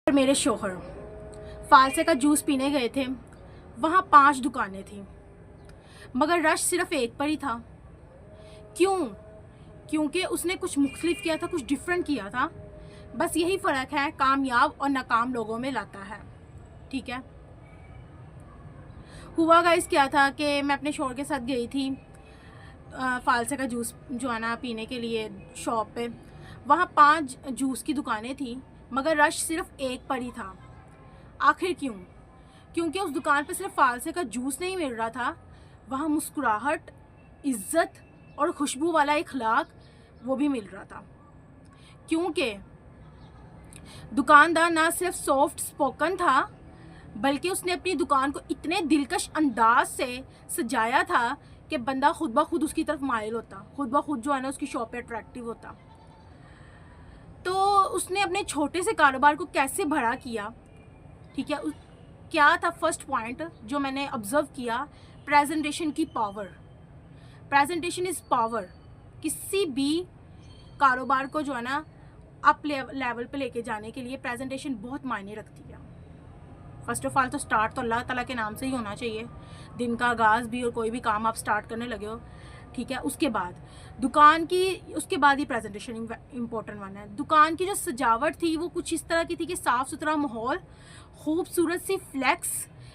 और मेरे शोहर फालसे का जूस पीने गए थे। वहाँ 5 दुकानें थीं मगर रश सिर्फ एक पर ही था। क्यों? क्योंकि उसने कुछ मुख्तलिफ किया था, कुछ डिफरेंट किया था। बस यही फ़र्क है कामयाब और नाकाम लोगों में लाता है। ठीक है। हुआ गाइस क्या था कि मैं अपने शोहर के साथ गई थी फालसे का जूस जो है ना पीने के लिए शॉप पे। वहाँ 5 जूस की दुकानें थी मगर रश सिर्फ एक पर ही था। आखिर क्यों? क्योंकि उस दुकान पे सिर्फ फालसे का जूस नहीं मिल रहा था, वहाँ मुस्कुराहट, इज़्ज़त और खुशबू वाला इखलाक वो भी मिल रहा था। क्योंकि दुकानदार ना सिर्फ सॉफ्ट स्पोकन था बल्कि उसने अपनी दुकान को इतने दिलकश अंदाज से सजाया था कि बंदा खुद ब खुद उसकी तरफ माइल होता, खुद ब खुद जो है ना उसकी शॉप पे अट्रैक्टिव होता। तो उसने अपने छोटे से कारोबार को कैसे बड़ा किया? ठीक है। क्या था फर्स्ट पॉइंट जो मैंने ऑब्ज़र्व किया? प्रेजेंटेशन की पावर। Presentation is power. किसी भी कारोबार को जो है ना अप लेवल पे लेके जाने के लिए प्रेजेंटेशन बहुत मायने रखती है। फर्स्ट ऑफ ऑल तो स्टार्ट तो अल्लाह ताला के नाम से ही होना चाहिए, दिन का आगाज़ भी और कोई भी काम आप स्टार्ट करने लगे हो। ठीक है। उसके बाद दुकान की, उसके बाद ही प्रेजेंटेशन इम्पोर्टेंट वन है। दुकान की जो सजावट थी वो कुछ इस तरह की थी कि साफ़ सुथरा माहौल, खूबसूरत सी फ्लैक्स,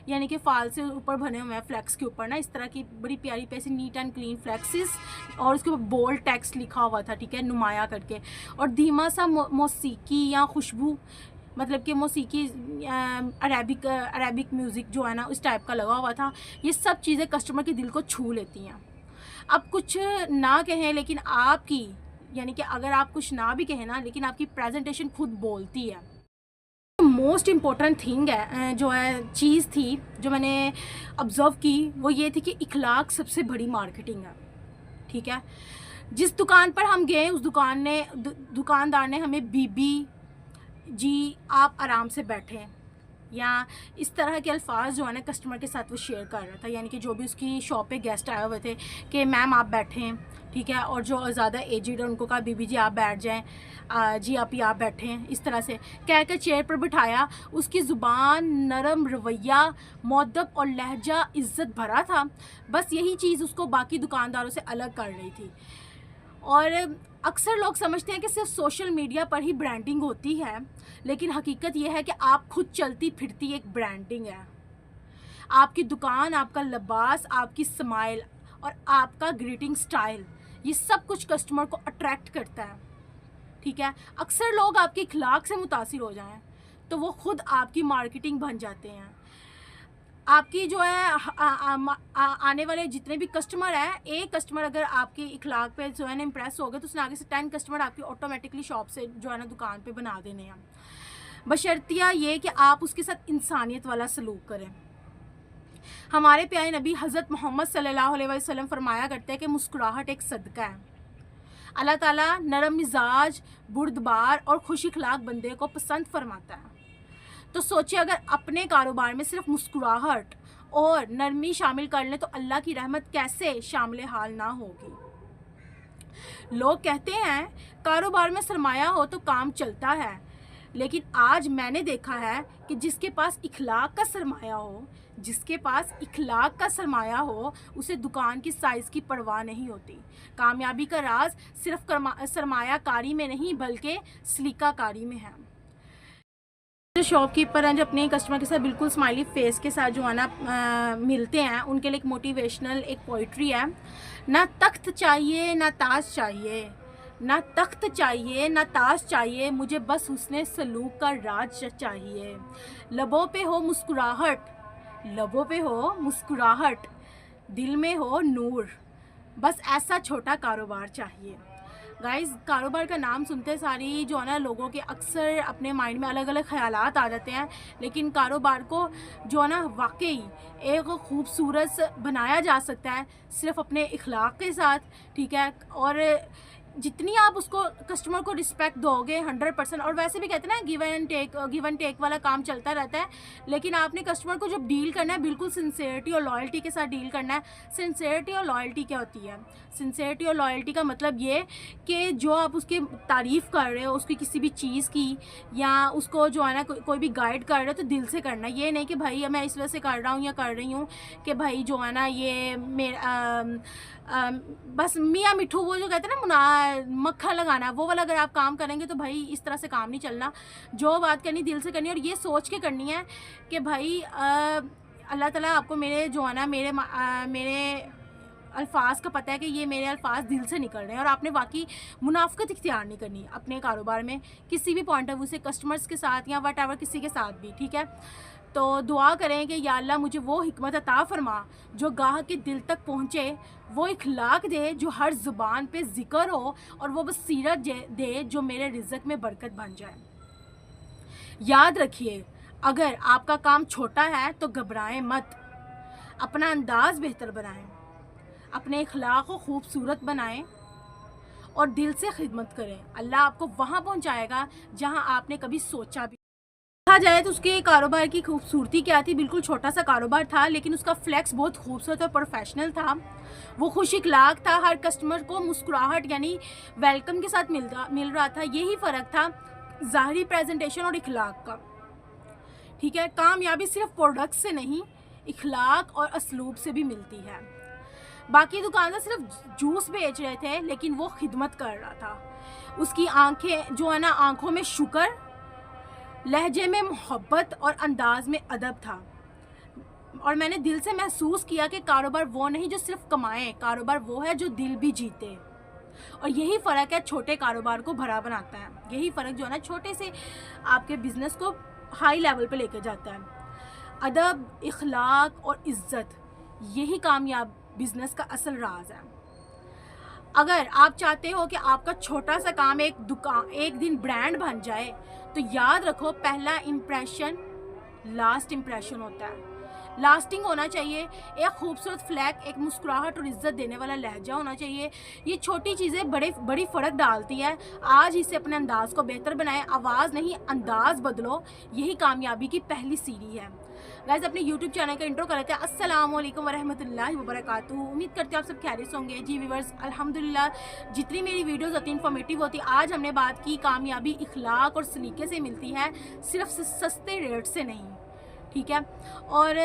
यानी कि फाल से ऊपर बने हुए हैं फ्लैक्स के ऊपर ना इस तरह की बड़ी प्यारी पैसी नीट एंड क्लीन फ्लैक्सेस, और उसके ऊपर बोल्ड टेक्स्ट लिखा हुआ था। ठीक है, नुमाया करके। और धीमा सा मौसीकी या खुशबू, मतलब कि मौसीकी अरेबिक म्यूज़िक जो है ना उस टाइप का लगा हुआ था। ये सब चीज़ें कस्टमर के दिल को छू लेती हैं। अब कुछ ना कहें लेकिन आपकी, यानी कि अगर आप कुछ ना भी कहें ना, लेकिन आपकी प्रेजेंटेशन खुद बोलती है। मोस्ट इम्पॉर्टेंट थिंग है जो है चीज़ थी जो मैंने ऑब्ज़र्व की, वो ये थी कि इखलाक सबसे बड़ी मार्केटिंग है। ठीक है। जिस दुकान पर हम गए उस दुकानदार ने हमें बीबी जी आप आराम से बैठें या इस तरह के अल्फाज जो है ना कस्टमर के साथ वो शेयर कर रहा था, यानी कि जो भी उसकी शॉप पे गेस्ट आए हुए थे कि मैम आप बैठें। ठीक है। और जो ज़्यादा एजिड है उनको कहा बीबी जी आप बैठ जाएं, जी आप ही आप बैठें, इस तरह से कह कर चेयर पर बिठाया। उसकी ज़ुबान, नरम रवैया, मुअद्दब और लहजा इज़्ज़त भरा था। बस यही चीज़ उसको बाकी दुकानदारों से अलग कर रही थी। और अक्सर लोग समझते हैं कि सिर्फ सोशल मीडिया पर ही ब्रांडिंग होती है, लेकिन हकीकत यह है कि आप खुद चलती फिरती एक ब्रांडिंग है। आपकी दुकान, आपका लिबास, आपकी स्माइल और आपका ग्रीटिंग स्टाइल, ये सब कुछ कस्टमर को अट्रैक्ट करता है। ठीक है। अक्सर लोग आपके इखलाक से मुतासिर हो जाएं तो वो खुद आपकी मार्केटिंग बन जाते हैं। आपकी जो है आने वाले जितने भी कस्टमर हैं, एक कस्टमर अगर आपके इखलाक पे जो है ना इम्प्रेस हो गए तो उसने आगे से 10 कस्टमर आपकी ऑटोमेटिकली शॉप से जो है ना दुकान पे बना देने हैं, बशर्तिया ये कि आप उसके साथ इंसानियत वाला सलूक करें। हमारे प्यारे नबी हज़रत मोहम्मद सल्लल्लाहु अलैहि वसल्लम फरमाया करते हैं कि मुस्कुराहट एक सदका है। अल्लाह ताला नरम मिजाज, बुर्दबार और खुश इखलाक बंदे को पसंद फरमाता है। तो सोचिए अगर अपने कारोबार में सिर्फ मुस्कुराहट और नरमी शामिल कर लें तो अल्लाह की रहमत कैसे शामिल हाल ना होगी। लोग कहते हैं कारोबार में सरमाया हो तो काम चलता है, लेकिन आज मैंने देखा है कि जिसके पास इखलाक का सरमाया हो, जिसके पास इखलाक का सरमाया हो, उसे दुकान की साइज़ की परवाह नहीं होती। कामयाबी का राज सिर्फ सरमाया कारी में नहीं बल्कि सलीका कारी में है। जो शॉपकीपर हैं जो अपने कस्टमर के साथ बिल्कुल स्माइली फेस के साथ जो है ना मिलते हैं, उनके लिए एक मोटिवेशनल एक पोइट्री है। ना तख्त चाहिए ना ताज चाहिए, ना तख्त चाहिए ना ताज चाहिए, मुझे बस हुस्ने सलूक का राज चाहिए। लबों पे हो मुस्कुराहट, लबों पे हो मुस्कुराहट, दिल में हो नूर, बस ऐसा छोटा कारोबार चाहिए। गाइस, कारोबार का नाम सुनते सारी जो है ना लोगों के अक्सर अपने माइंड में अलग अलग ख्यालात आ जाते हैं, लेकिन कारोबार को जो है ना वाकई एक खूबसूरत बनाया जा सकता है सिर्फ अपने इखलाक के साथ। ठीक है। और جتنی آپ اس کو کسٹمر کو رسپیکٹ دو گے 100%، اور ویسے بھی کہتے ہیں نا گیو اینڈ ٹیک والا کام چلتا رہتا ہے، لیکن آپ نے کسٹمر کو جب ڈیل کرنا ہے بالکل سنسیئرٹی اور لائلٹی کے ساتھ ڈیل کرنا ہے۔ سنسیئرٹی اور لائلٹی کیا ہوتی ہے؟ سنسیئرٹی اور لائلٹی کا مطلب یہ کہ جو آپ اس کی تعریف کر رہے ہو اس کی کسی بھی چیز کی، یا اس کو جو ہے نا کوئی بھی گائیڈ کر رہے ہو، تو دل سے کرنا ہے۔ یہ نہیں کہ بھائی میں اس وجہ سے کر رہا ہوں یا کر رہی ہوں کہ بھائی جو ہے نا یہ بس میاں مٹھو، وہ جو کہتے ہیں نا مکھن لگانا، وہ والا اگر آپ کام کریں گے تو بھائی اس طرح سے کام نہیں چلنا۔ جو بات کرنی دل سے کرنی، اور یہ سوچ کے کرنی ہے کہ بھائی اللہ تعالیٰ آپ کو میرے جو ہے نا میرے الفاظ کا پتہ ہے کہ یہ میرے الفاظ دل سے نکل رہے ہیں، اور آپ نے واقعی منافقت اختیار نہیں کرنی اپنے کاروبار میں کسی بھی پوائنٹ آف ویو سے، کسٹمرز کے ساتھ یا واٹ ایور کسی کے ساتھ بھی، ٹھیک ہے؟ تو دعا کریں کہ یا اللہ مجھے وہ حکمت عطا فرما جو گاہک کے دل تک پہنچے، وہ اخلاق دے جو ہر زبان پہ ذکر ہو، اور وہ بصیرت دے جو میرے رزق میں برکت بن جائے۔ یاد رکھیے، اگر آپ کا کام چھوٹا ہے تو گھبرائیں مت، اپنا انداز بہتر بنائیں، اپنے اخلاق کو خوبصورت بنائیں اور دل سے خدمت کریں۔ اللہ آپ کو وہاں پہنچائے گا جہاں آپ نے کبھی سوچا بھی۔ کہا جائے تو اس کے کاروبار کی خوبصورتی کیا تھی؟ بالکل چھوٹا سا کاروبار تھا، لیکن اس کا فلیکس بہت خوبصورت اور پروفیشنل تھا۔ وہ خوش اخلاق تھا، ہر کسٹمر کو مسکراہٹ یعنی ویلکم کے ساتھ مل رہا تھا۔ یہی فرق تھا ظاہری پریزنٹیشن اور اخلاق کا، ٹھیک ہے؟ کامیابی صرف پروڈکٹ سے نہیں، اخلاق اور اسلوب سے بھی ملتی ہے۔ باقی دکاندار صرف جوس بیچ رہے تھے، لیکن وہ خدمت کر رہا تھا۔ اس کی آنکھیں جو ہے نا، آنکھوں میں شکر، لہجے میں محبت اور انداز میں ادب تھا، اور میں نے دل سے محسوس کیا کہ کاروبار وہ نہیں جو صرف کمائے، کاروبار وہ ہے جو دل بھی جیتے، اور یہی فرق ہے چھوٹے کاروبار کو بڑا بناتا ہے۔ یہی فرق جو ہے نا چھوٹے سے آپ کے بزنس کو ہائی لیول پہ لے کے جاتا ہے۔ ادب، اخلاق اور عزت، یہی کامیاب بزنس کا اصل راز ہے۔ اگر آپ چاہتے ہو کہ آپ کا چھوٹا سا کام ایک دن برانڈ بن جائے، تو یاد رکھو پہلا امپریشن لاسٹ امپریشن ہوتا ہے۔ لاسٹنگ ہونا چاہیے، ایک خوبصورت فلیک، ایک مسکراہٹ اور عزت دینے والا لہجہ ہونا چاہیے۔ یہ چھوٹی چیزیں بڑی فرق ڈالتی ہے۔ آج ہی سے اپنے انداز کو بہتر بنائیں، آواز نہیں انداز بدلو، یہی کامیابی کی پہلی سیڑھی ہے۔ گائز اپنے یوٹیوب چینل کا انٹرو کر لیتے ہیں۔ السلام علیکم ورحمۃ اللہ وبرکاتہ۔ امید کرتے ہیں آپ سب خیریت سے ہوں گے۔ جی ویورز، الحمدللہ جتنی میری ویڈیوز ہوتی ہیں انفارمیٹیو ہوتی ہے۔ آج ہم نے بات کی کامیابی اخلاق اور سلیقے سے ملتی ہے، صرف سستے ریٹ سے نہیں، ٹھیک ہے؟ اور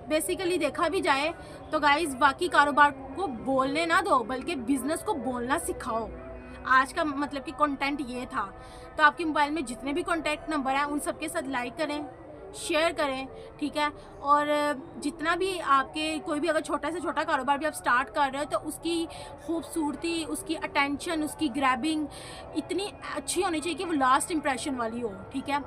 بیسیکلی دیکھا بھی جائے تو گائز باقی کاروبار کو بولنے نہ دو، بلکہ بزنس کو بولنا سکھاؤ۔ آج کا مطلب کہ کنٹینٹ یہ تھا۔ تو آپ کے موبائل میں جتنے بھی کانٹیکٹ نمبر ہیں ان سب کے ساتھ لائک کریں، شیئر کریں، ٹھیک ہے؟ اور جتنا بھی آپ کے کوئی بھی اگر چھوٹا سے چھوٹا کاروبار بھی آپ سٹارٹ کر رہے ہو، تو اس کی خوبصورتی، اس کی اٹینشن، اس کی گریبنگ اتنی اچھی ہونی چاہیے کہ وہ لاسٹ امپریشن والی ہو، ٹھیک ہے؟